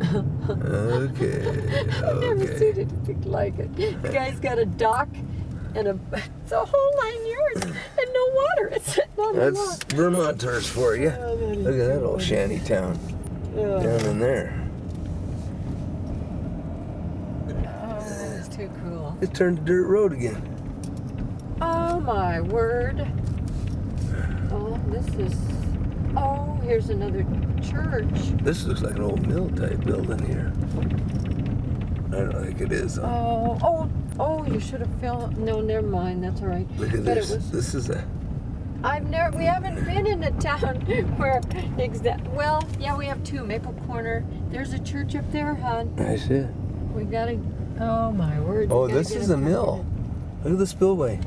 Okay. I've never Okay. seen anything like it. The guy's got a dock and it's a whole 9 yards and no water. It's sitting on the That's lot. Vermonters for you. Oh, that is Look at that too old funny. shanty town Yeah. down in there. Oh, that is too cool. It turned to dirt road again. Oh my word. Oh, this is. Oh, here's another church. This looks like an old mill type building here. I don't think it is. Though. Oh, you should have filmed. No, never mind. That's all right. Look at But this. it was. This is a. We haven't been in a town where well, yeah, we have two. Maple Corner. There's a church up there, hon. I see it. We gotta Oh my word. Oh, you gotta this get is a them mill. updated. Look at the spillway.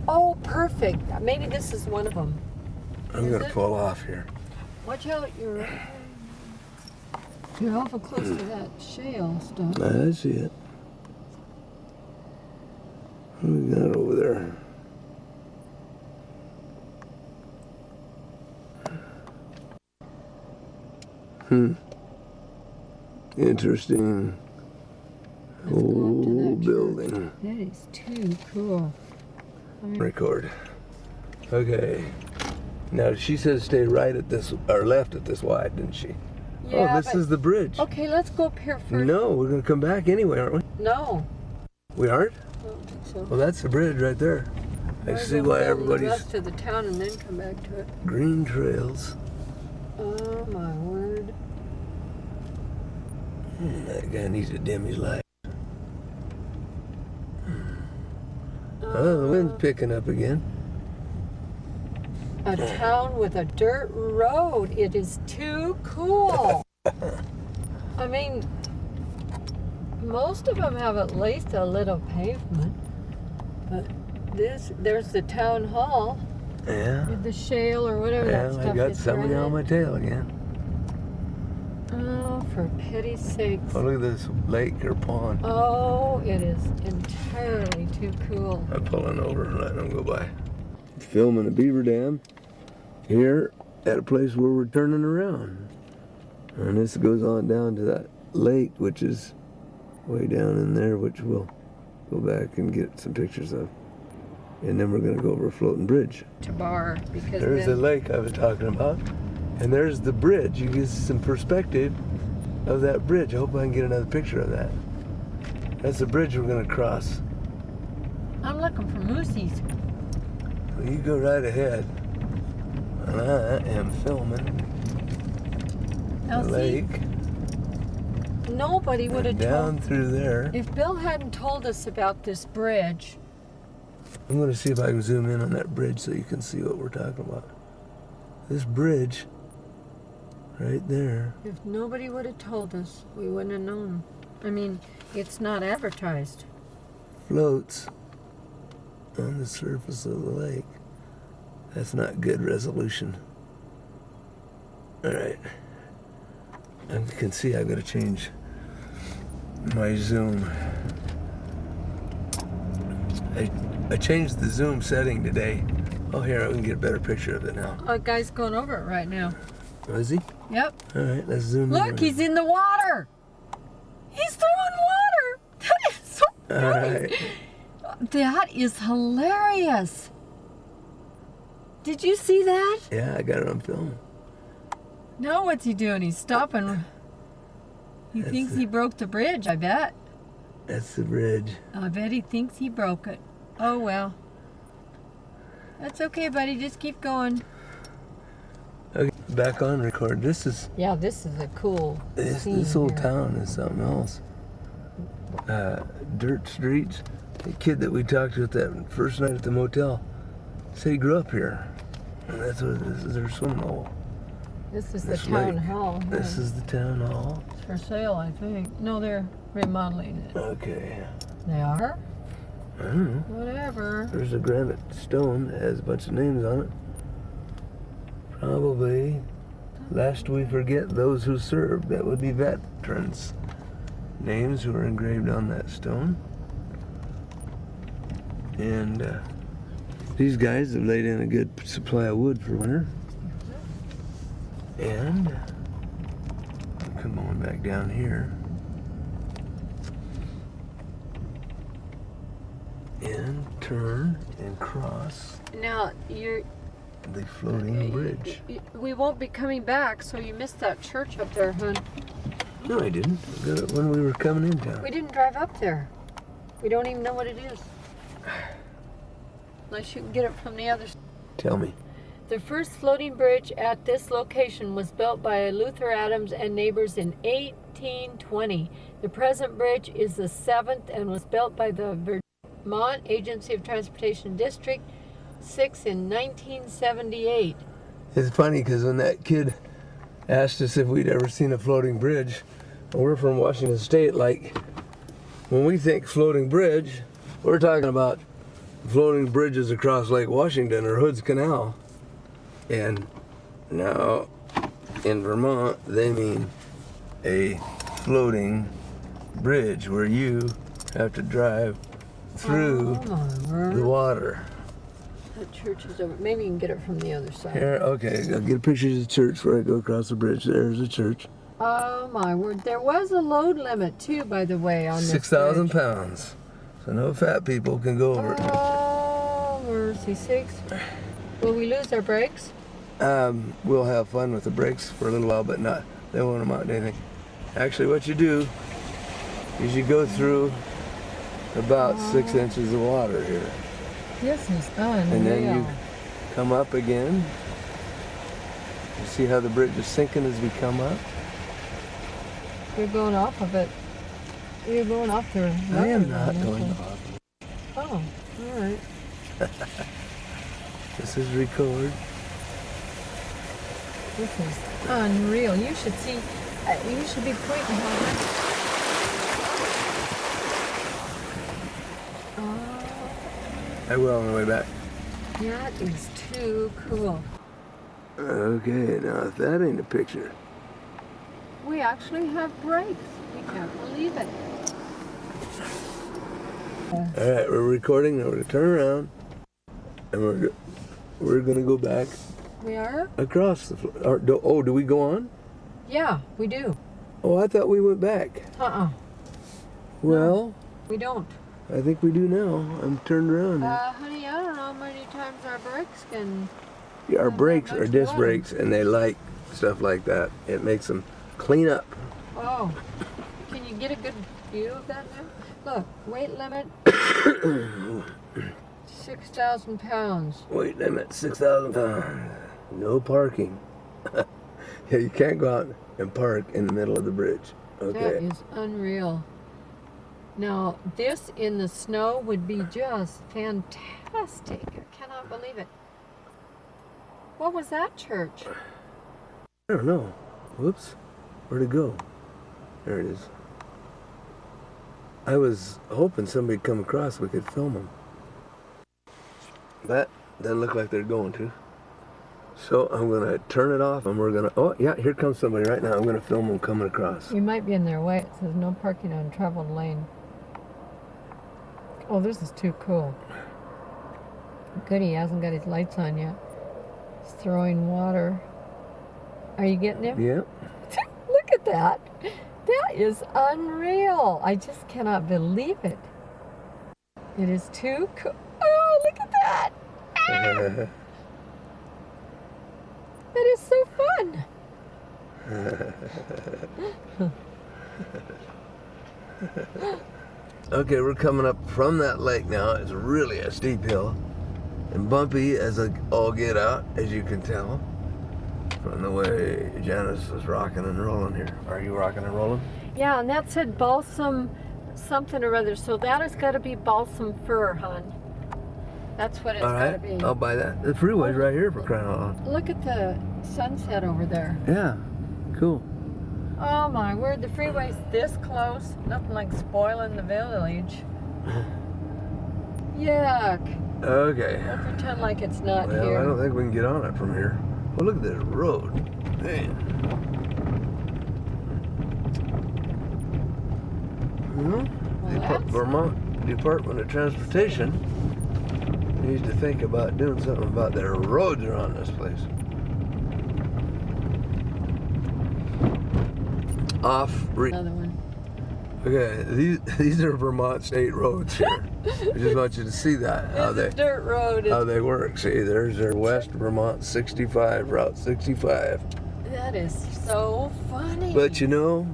Oh, perfect. Maybe this is one of them. I'm Is gonna it? pull off here. Watch out, you're awful close to that shale stuff. I see it. What do we got over there? Interesting. Let's go up to Old that building. That is too cool. Record. Okay. Now she said stay right at this, or left at this wide, didn't she? Yeah, Oh, this but- is the bridge. Okay, let's go up here first. No, we're gonna come back anyway, aren't we? No. We aren't? I don't think so. Well, that's the bridge right there. I We're see gonna why film the everybody's rest of the town and then come back to it. green trails. Oh my word. That guy needs to dim his light. Oh, the wind's picking up again. A town with a dirt road. It is too cool. I mean, most of them have at least a little pavement. But there's the town hall Yeah. with the shale or whatever that Yeah, stuff I got is. somebody right? on my tail again. Oh, for pity's sakes. Oh, look at this lake or pond. Oh, it is entirely too cool. I'm pulling over and letting them go by. Filming a beaver dam here at a place where we're turning around. And this goes on down to that lake, which is way down in there, which we'll go back and get some pictures of. And then we're going to go over a floating bridge. To bar because There's the then, lake I was talking about. And there's the bridge. You get some perspective of that bridge. I hope I can get another picture of that. That's the bridge we're going to cross. I'm looking for moosies. Well, you go right ahead. And I am filming Now, the see, lake. nobody would have And down told. through there. If Bill hadn't told us about this bridge, I'm going to see if I can zoom in on that bridge so you can see what we're talking about. This bridge, right there. if nobody would have told us, we wouldn't have known. I mean, it's not advertised. Floats on the surface of the lake. That's not good resolution. All right. I can see I gotta change my zoom. I changed the zoom setting today. Oh, here, I can get a better picture of it now. A guy's going over it right now. Oh, is he? Yep. All right, let's zoom in. Look, he's in the water. He's throwing water. That is so All funny. right. That is hilarious. Did you see that? Yeah, I got it on film. Now what's he doing? He's stopping. He That's thinks it. he broke the bridge, I bet. That's the bridge. I bet he thinks he broke it. Oh well. That's okay, buddy. Just keep going. Okay, back on record. This is Yeah, this is a cool scene this old here. town is something else. Dirt streets. The kid that we talked to at that first night at the motel said he grew up here. And that's what this is, their swimming hole. This is This the town lake. hall. This is the town hall. It's for sale, I think. No, they're remodeling it. Okay. They are? I don't know. Whatever. There's a granite stone that has a bunch of names on it. Probably, lest we forget those who served. That would be veterans' names who are engraved on that stone. And these guys have laid in a good supply of wood for winter. And come on back down here. And turn and cross Now, you're... the floating bridge. We won't be coming back, so you missed that church up there, hon. No, I didn't. I got it when we were coming in town. We didn't drive up there. We don't even know what it is. Unless you can get it from the other side. Tell me. The first floating bridge at this location was built by Luther Adams and neighbors in 1820. The present bridge is the 7th and was built by the Vermont Agency of Transportation District 6 in 1978. It's funny because when that kid asked us if we'd ever seen a floating bridge, we're from Washington State, like when we think floating bridge, we're talking about floating bridges across Lake Washington or Hood's Canal. And now in Vermont, they mean a floating bridge where you have to drive through Oh, my word. the water. That church is over. Maybe you can get it from the other side. Here, okay, I'll get a picture of the church where I go across the bridge. There's the church. Oh my word! There was a load limit too, by the way, on this 6,000 bridge. pounds. So no fat people can go over it. Oh, mercy sakes! Will we lose our brakes? We'll have fun with the brakes for a little while, but not. They won't amount to anything. Actually, what you do is you go through about 6 inches of water here, This is unreal. and then you come up again. You see how the bridge is sinking as we come up? You're going off of it. You're going off there. I am not going off. Oh, all right. This is record. This is unreal. You should see. You should be pointing how. I will on the way back. That is too cool. Okay, now if that ain't a picture. We actually have brakes. We can't believe it. All right, we're recording. Now we're gonna turn around, and we're gonna go back We are? across the floor. Do we go on? Yeah, we do. Oh, I thought we went back. Well, We don't. I think we do now. I'm turned around. Honey, I don't know how many times our brakes can. Yeah, our brakes are much disc water. brakes, and they like stuff like that. It makes them clean up. Oh, can you get a good view of that now? Look, weight limit 6,000 pounds. Weight limit 6,000 pounds. No parking. Yeah, you can't go out and park in the middle of the bridge. That Okay. is unreal. Now, this in the snow would be just fantastic. I cannot believe it. What was that church? I don't know. Whoops. Where'd it go? There it is. I was hoping somebody'd come across we could film them. But doesn't look like they're going to. So I'm going to turn it off and we're going to... Oh, yeah, here comes somebody right now. I'm going to film them coming across. We might be in their way. It says no parking on traveled lane. Oh, this is too cool. Good, he hasn't got his lights on yet. He's throwing water. Are you getting him? Yeah. Look at that. That is unreal. I just cannot believe it. It is too cool. Oh, look at that. That is so fun. Okay, we're coming up from that lake now. It's really a steep hill and bumpy as all get out, as you can tell from the way Janice is rocking and rolling here. Are you rocking and rolling? Yeah, and that said balsam something or other. So that has got to be balsam fir, hon. That's what it's All got to right, be. I'll buy that. The freeway's right here for crying out loud. Look at the sunset over there. Yeah, cool. Oh my word, the freeway's this close. Nothing like spoiling the village. Yuck. Okay. We'll pretend like it's not Well, here. I don't think we can get on it from here. Well, look at this road. Man. Well, that's- Vermont Department of Transportation needs to think about doing something about their roads around this place. Another one. Okay, these are Vermont state roads here. I just want you to see that, how It's a dirt road. how they work. See, there's their West Vermont 65, Route 65. That is so funny. But you know,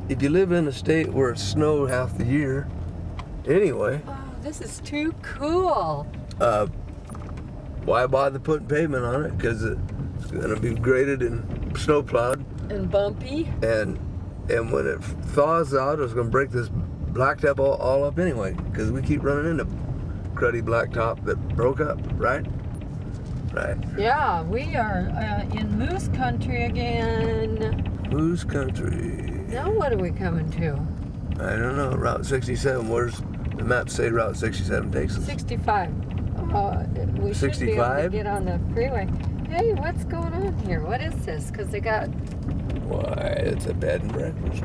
if you live in a state where it's snowed half the year, anyway, Oh, this is too cool. why bother putting pavement on it? Because it's going to be graded and snowplowed, And bumpy. and when it thaws out, it's going to break this blacktop all up anyway. Because we keep running into cruddy blacktop that broke up, right? Right. Yeah, we are in moose country again. Moose country. Now what are we coming to? I don't know. Route 67. Where's the map say Route 67 takes us? 65. We should be able to 65? get on the freeway. Hey, what's going on here? What is this? Because they got... Why, it's a bed and breakfast.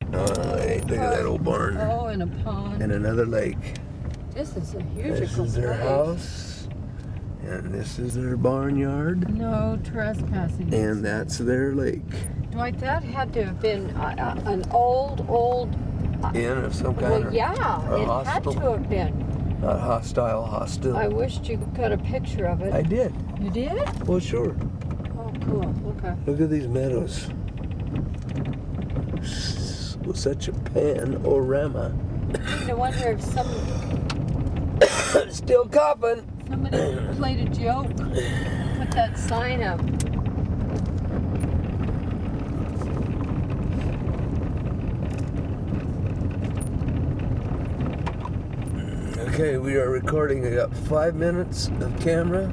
No, it ain't. Look at that old barn. Oh, and a pond. And another lake. This is a huge This is their house. And this is their barnyard. No trespassing. And that's their lake. Dwight, that had to have been an old... Inn of some kind. Well, yeah, or it hostile. had to have been. Not hostile, hostile. I wished you got a picture of it. I did. You did? Well, sure. Oh, cool. Okay. Look at these meadows. With such a panorama. I wonder if Still coughing. somebody played a joke. Put that sign up. Okay, we are recording. I got 5 minutes of camera.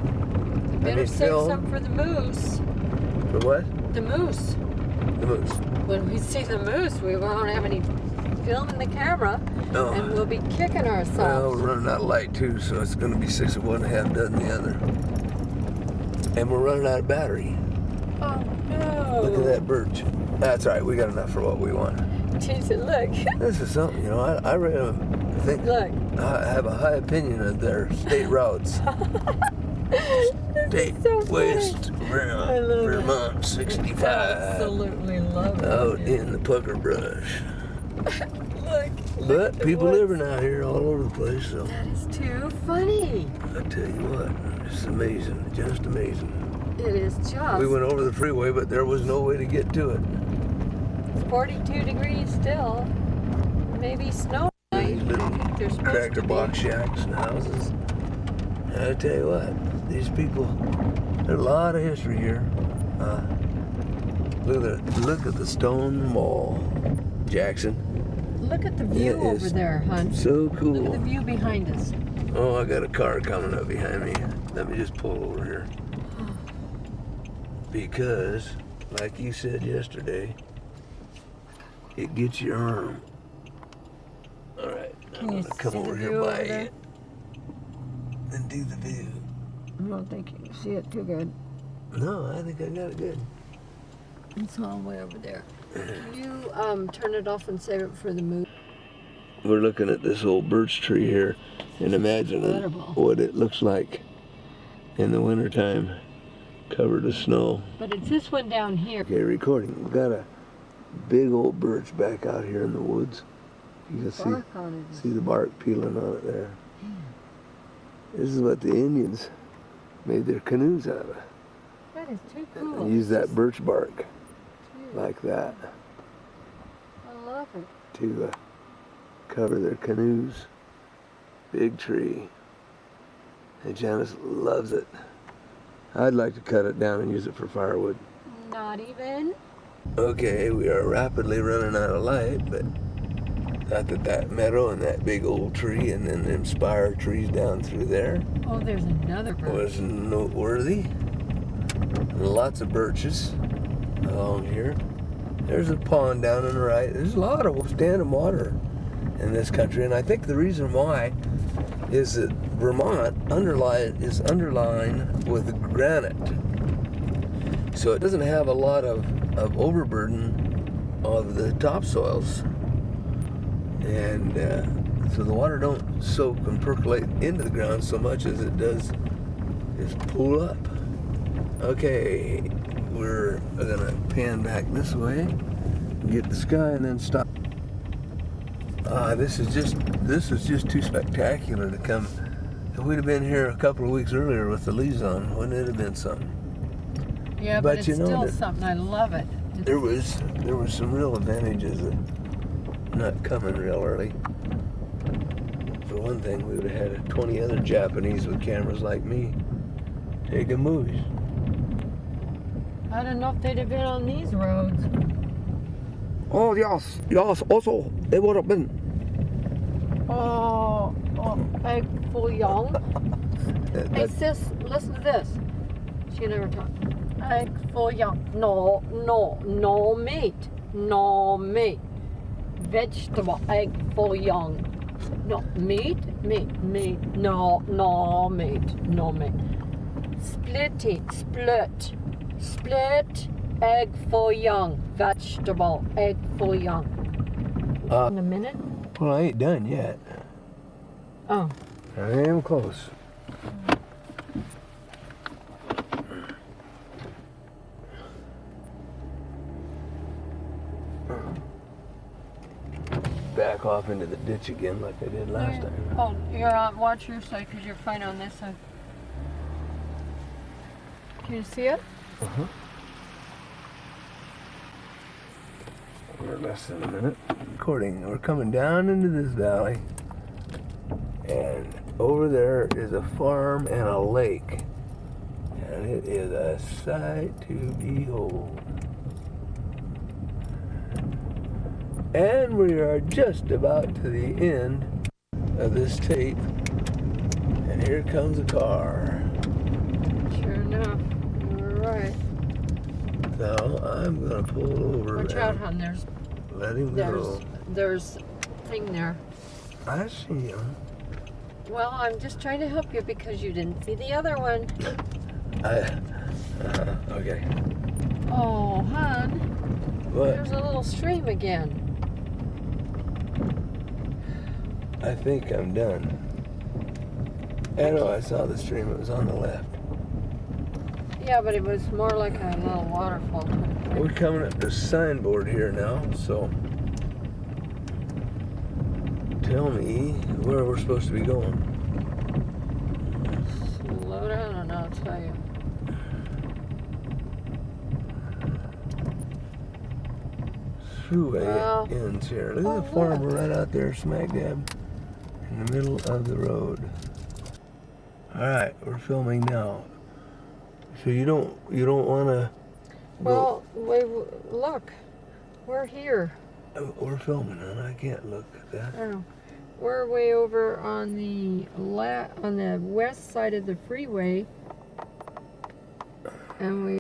You better save film. some for the moose. For what? The moose. The moose. When we see the moose, we won't have any film in the camera, Oh. and we'll be kicking Well, ourselves. we're running out of light too, so it's going to be 6 of one, half dozen the other. And we're running out of battery. Oh no! Look at that birch. That's all right. We got enough for what we want. Jesus, look! This is something, you know. I really think Look. I have a high opinion of their state routes. State so funny. West I love it. Vermont 65. Absolutely love it. Out in the pucker brush. Look. But people living out here all over the place, so That is too funny. I tell you what, it's amazing, just amazing. It is just We went over the freeway, but there was no way to get to it. 42 degrees still. Maybe snow tonight. These little There's supposed cracker to be. box shacks and houses. I tell you what, these people, there's a lot of history here. Look at the stone wall, Jackson. Look at the view It over is there, hon. So Look at the cool. view behind us. Oh, I got a car coming up behind me. Let me just pull over here. Because, like you said yesterday, it gets your arm. All right, I'm Can you gonna come see the over view here over by there? you and do the view. I don't think you can see it too good. No, I think I got it good. It's all the way over there. Can you turn it off and save it for the moose? We're looking at this old birch tree here and imagining Incredible. what it looks like in the wintertime, covered with snow. But it's this one down here. Okay, recording. We've got a big old birch back out here in the woods. You can see, Bark on it. see the bark peeling on it there. This is what the Indians made their canoes out of. That is too cool. They use that It's birch bark just- like that I love it. to cover their canoes. Big tree. And Janice loves it. I'd like to cut it down and use it for firewood. Not even. Okay, we are rapidly running out of light, but not that meadow and that big old tree and then them spire trees down through there Oh, there's another bird. was noteworthy. Lots of birches along here. There's a pond down on the right. There's a lot of standing water in this country, and I think the reason why is that Vermont is underlined with granite, so it doesn't have a lot of overburden of the topsoils, and so the water don't soak and percolate into the ground so much as it does is pool up. Okay, we're gonna pan back this way, get the sky, and then stop. This is just too spectacular to come. If we'd have been here a couple of weeks earlier with the leaves on, wouldn't it have been something? Yeah, but but you it's know still that- something. I love it. There was some real advantages of not coming real early. For one thing, we would have had 20 other Japanese with cameras like me taking movies. I don't know if they'd have been on these roads. Oh yes, also it would have been. Oh, egg foo young. Hey That- sis, listen to this. She never talked. Egg foo young. No meat. No meat. vegetable, egg full young. No, meat, no, meat. Split, egg full young, vegetable, egg full young. In a minute? Well, I ain't done yet. Oh. I am close. Back off into the ditch again like I did last time. Oh, you're on, watch your side because you're fine on this side. Can you see it? Uh-huh. We're less than a minute. Recording. We're coming down into this valley. And over there is a farm and a lake. And it is a sight to behold. And we are just about to the end of this tape. And here comes a car. Sure enough. You're right. So I'm going to pull over Watch and out, hon. let him go. There's thing there. I see him. Well, I'm just trying to help you because you didn't see the other one. Okay. Oh, hon. What? There's a little stream again. I think I'm done. I know I saw the stream. It was on the left. Yeah, but it was more like a little waterfall. We're coming up to signboard here now, so tell me where we're supposed to be going. Slow down and I'll tell you. Throughway Well, ends here. Look at the oh, farm look. right out there, smack dab in the middle of the road. All right, we're filming now. So you don't want to? Well, wait, look. We're here. We're filming, and I can't look at that. Oh, we're way over on the west side of the freeway, and we